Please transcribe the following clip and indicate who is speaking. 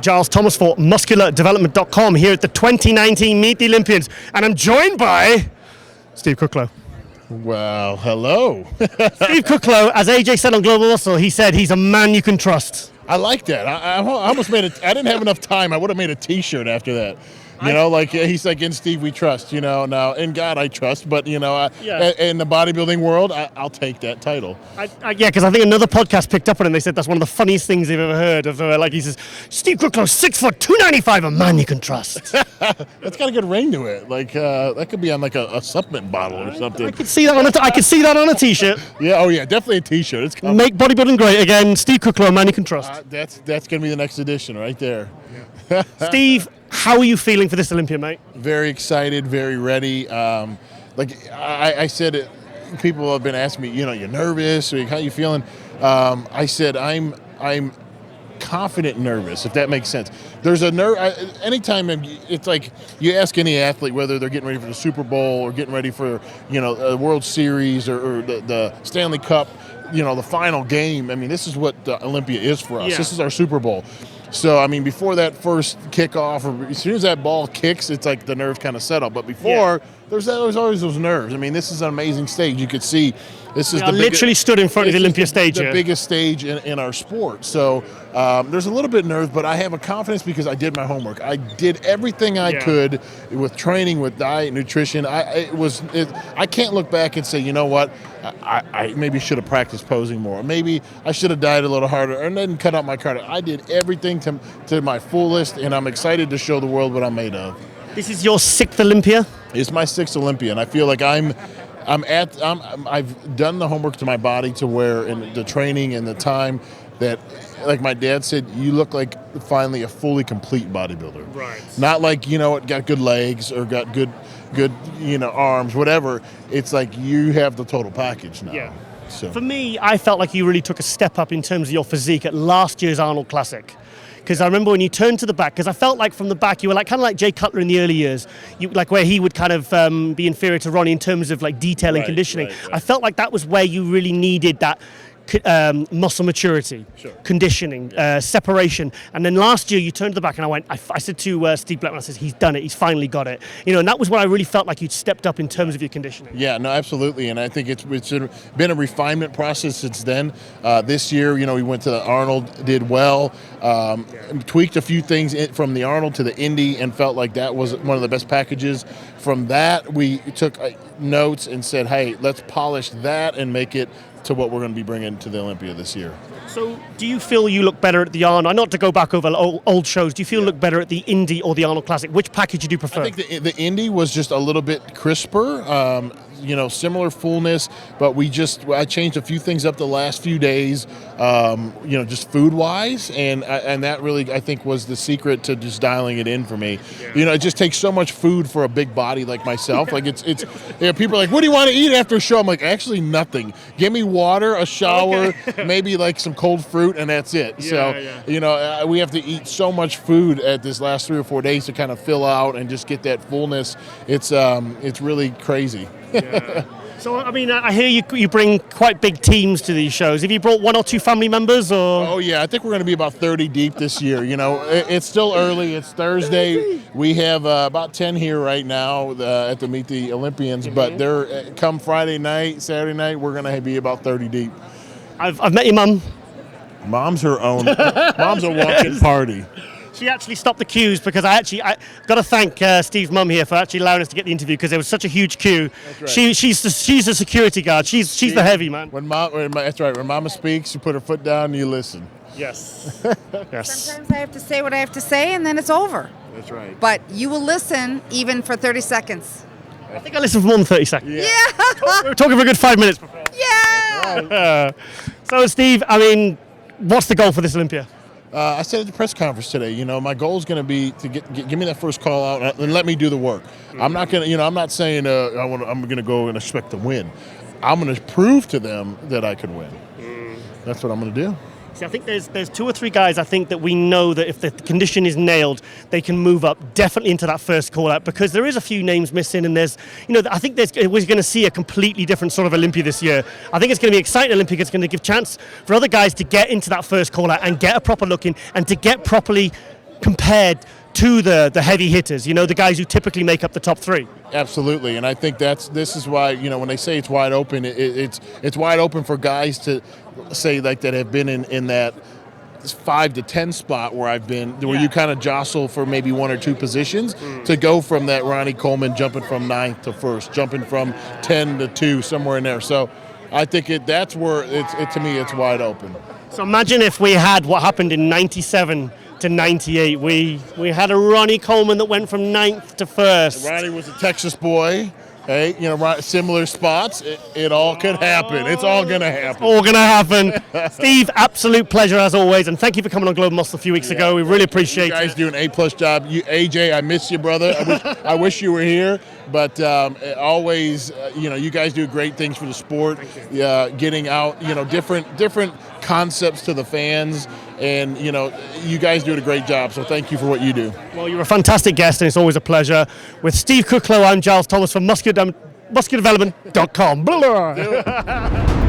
Speaker 1: Giles Thomas for musculardevelopment.com here at the 2019 Meet the Olympians, and I'm joined by Steve Kuclo.
Speaker 2: Well, hello.
Speaker 1: Steve Kuclo, as AJ said on Global Muscle, he said he's a man you can trust.
Speaker 2: I like that. I almost made it. I didn't have enough time. I would have made a T-shirt after that. He's like, in Steve we trust, now in God I trust, but, in the bodybuilding world, I'll take that title.
Speaker 1: Because I think another podcast picked up on it and they said that's one of the funniest things they've ever heard of, he says, Steve Kuclo, 6 foot, 295, a man you can trust.
Speaker 2: That's got a good ring to it. That could be on a supplement bottle or something.
Speaker 1: I could see that on a T-shirt.
Speaker 2: Yeah, definitely a T-shirt. It's coming.
Speaker 1: Make bodybuilding great again. Steve Kuclo, a man you can trust.
Speaker 2: That's going to be the next edition right there.
Speaker 1: Yeah. Steve, how are you feeling for this Olympia, mate?
Speaker 2: Very excited, very ready. I said it, people have been asking me, you're nervous, or how you feeling? I said I'm confident nervous, if that makes sense. There's a anytime it's like you ask any athlete whether they're getting ready for the Super Bowl or getting ready for a World Series or the Stanley Cup, the final game. I mean, this is what Olympia is for us. Yeah. This is our Super Bowl. So, before that first kickoff, or as soon as that ball kicks, it's like the nerves kind of settle. But before, there's always those nerves. This is an amazing stage. You could see this is
Speaker 1: literally stood in front of the Olympia stage.
Speaker 2: The biggest stage in our sport. So there's a little bit of nerves, but I have a confidence because I did my homework. I did everything I could with training, with diet, nutrition. I can't look back and say, you know what, I maybe should have practiced posing more. Maybe I should have dieted a little harder and then cut out my cardio. I did everything to my fullest, and I'm excited to show the world what I'm made of.
Speaker 1: This is your 6th Olympia?
Speaker 2: It's my 6th Olympia, and I feel like I've done the homework to my body to where, in the training and the time, that, like my dad said, you look like finally a fully complete bodybuilder.
Speaker 1: Right.
Speaker 2: Not like, got good legs or got good arms, whatever. It's like you have the total package now.
Speaker 1: Yeah.
Speaker 2: So
Speaker 1: for me, I felt like you really took a step up in terms of your physique at last year's Arnold Classic. Because I remember when you turned to the back, because I felt like from the back you were kind of like Jay Cutler in the early years, where he would kind of be inferior to Ronnie in terms of detail and conditioning. Right. I felt like that was where you really needed that muscle maturity, conditioning, separation. And then last year you turned to the back and I said to Steve Blackman, I said, he's done it, he's finally got it. And that was when I really felt like you'd stepped up in terms of your conditioning.
Speaker 2: Yeah, no, absolutely. And I think it's been a refinement process since then. This year, we went to the Arnold, did well, tweaked a few things from the Arnold to the Indy and felt like that was one of the best packages. From that, we took notes and said, hey, let's polish that and make it to what we're going to be bringing to the Olympia this year.
Speaker 1: So do you feel you look better at the Arnold? Not to go back over old shows, do you feel you look better at the Indy or the Arnold Classic? Which package do you prefer?
Speaker 2: I think the Indy was just a little bit crisper, similar fullness, but I changed a few things up the last few days, just food-wise, and that really, I think, was the secret to just dialing it in for me. Yeah. It just takes so much food for a big body like myself. People are like, what do you want to eat after a show? I'm like, actually nothing. Give me water, a shower, maybe some cold fruit, and that's it. We have to eat so much food at this last 3 or 4 days to kind of fill out and just get that fullness. It's really crazy.
Speaker 1: Yeah. So, I hear you bring quite big teams to these shows. Have you brought 1 or 2 family members? Or?
Speaker 2: Oh, yeah. I think we're going to be about 30 deep this year. It's still early. It's Thursday. We have about 10 here right now at the Meet the Olympians. Mm-hmm. But they're come Friday night, Saturday night, we're going to be about 30 deep.
Speaker 1: I've met your mum.
Speaker 2: Mom's her own. Mom's a walking party.
Speaker 1: She actually stopped the queues because I got to thank Steve's mum here for actually allowing us to get the interview because there was such a huge queue. That's right. She's the security guard. She's the heavy man.
Speaker 2: That's right. When Mama speaks, you put her foot down and you listen.
Speaker 1: Yes. Yes.
Speaker 3: Sometimes I have to say what I have to say and then it's over.
Speaker 2: That's right.
Speaker 3: But you will listen even for 30 seconds.
Speaker 1: I think I listened for more than 30 seconds.
Speaker 3: Yeah.
Speaker 1: We're talking for a good 5 minutes.
Speaker 3: Yeah.
Speaker 1: Right. So Steve, what's the goal for this Olympia?
Speaker 2: I said at the press conference today, my goal is going to be to give me that first call out and let me do the work. Mm-hmm. I'm not going to, I'm not saying I'm going to go and expect to win. I'm going to prove to them that I can win. That's what I'm going to do.
Speaker 1: See, I think there's 2 or 3 guys I think that we know that if the condition is nailed, they can move up definitely into that first call out because there is a few names missing and there's, I think we're going to see a completely different sort of Olympia this year. I think it's going to be exciting Olympia. It's going to give chance for other guys to get into that first call out and get a proper look in and to get properly compared to the heavy hitters, you know, the guys who typically make up the top three.
Speaker 2: Absolutely, and I think this is why, you know, when they say it's wide open, it's wide open for guys to say like that have been in that 5 to 10 spot where I've been, where you kind of jostle for maybe 1 or 2 positions, to go from that Ronnie Coleman jumping from 9th to 1st, jumping from 10 to 2, somewhere in there. So I think that's where to me it's wide open.
Speaker 1: So imagine if we had what happened in 97 to 98. We had a Ronnie Coleman that went from 9th to 1st.
Speaker 2: Ronnie was a Texas boy. Hey, you know, similar spots. It all could happen. It's all going to happen.
Speaker 1: All going to happen. Steve, absolute pleasure as always, and thank you for coming on Global Muscle a few weeks ago. We really appreciate it.
Speaker 2: You guys do an A+ job. AJ, I miss you, brother. I wish you were here, but always, you know, you guys do great things for the sport. Getting out, you know, different concepts to the fans, and you know, you guys do a great job. So thank you for what you do.
Speaker 1: Well, you're a fantastic guest, and it's always a pleasure. With Steve Kuclo, I'm Giles Thomas from musculardevelopment.com.